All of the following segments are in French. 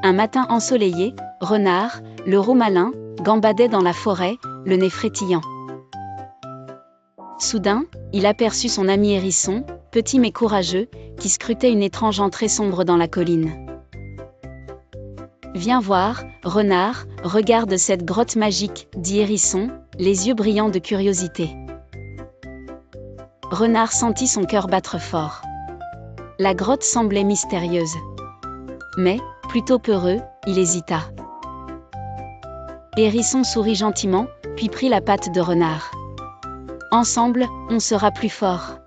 Un matin ensoleillé, Renard, le roux malin, gambadait dans la forêt, le nez frétillant. Soudain, il aperçut son ami Hérisson, petit mais courageux, qui scrutait une étrange entrée sombre dans la colline. « Viens voir, Renard, regarde cette grotte magique, » dit Hérisson, les yeux brillants de curiosité. Renard sentit son cœur battre fort. La grotte semblait mystérieuse. Mais, plutôt peureux, il hésita. Hérisson sourit gentiment, puis prit la patte de Renard. « Ensemble, on sera plus fort. »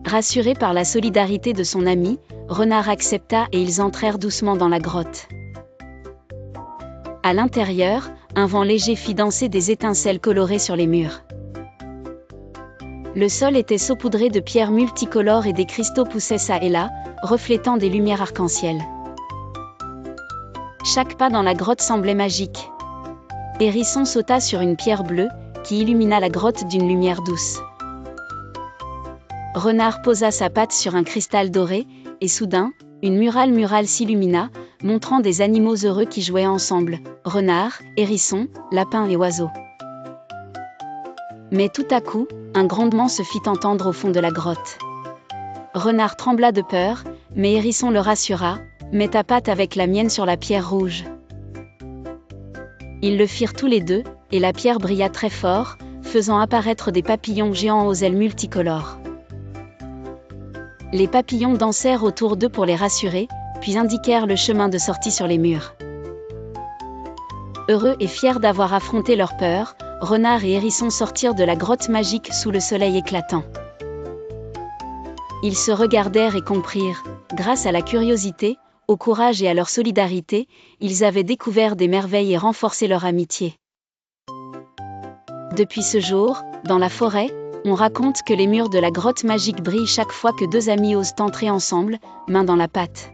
Rassuré par la solidarité de son ami, Renard accepta et ils entrèrent doucement dans la grotte. À l'intérieur, un vent léger fit danser des étincelles colorées sur les murs. Le sol était saupoudré de pierres multicolores et des cristaux poussaient çà et là, reflétant des lumières arc-en-ciel. Chaque pas dans la grotte semblait magique. Hérisson sauta sur une pierre bleue, qui illumina la grotte d'une lumière douce. Renard posa sa patte sur un cristal doré, et soudain, une murale s'illumina, montrant des animaux heureux qui jouaient ensemble, renards, hérissons, lapins et oiseaux. Mais tout à coup, un grondement se fit entendre au fond de la grotte. Renard trembla de peur, mais Hérisson le rassura, « Mets ta patte avec la mienne sur la pierre rouge. » Ils le firent tous les deux, et la pierre brilla très fort, faisant apparaître des papillons géants aux ailes multicolores. Les papillons dansèrent autour d'eux pour les rassurer, puis indiquèrent le chemin de sortie sur les murs. Heureux et fiers d'avoir affronté leur peur, Renard et Hérisson sortirent de la grotte magique sous le soleil éclatant. Ils se regardèrent et comprirent, grâce à la curiosité, au courage et à leur solidarité, ils avaient découvert des merveilles et renforcé leur amitié. Depuis ce jour, dans la forêt, on raconte que les murs de la grotte magique brillent chaque fois que deux amis osent entrer ensemble, main dans la pâte.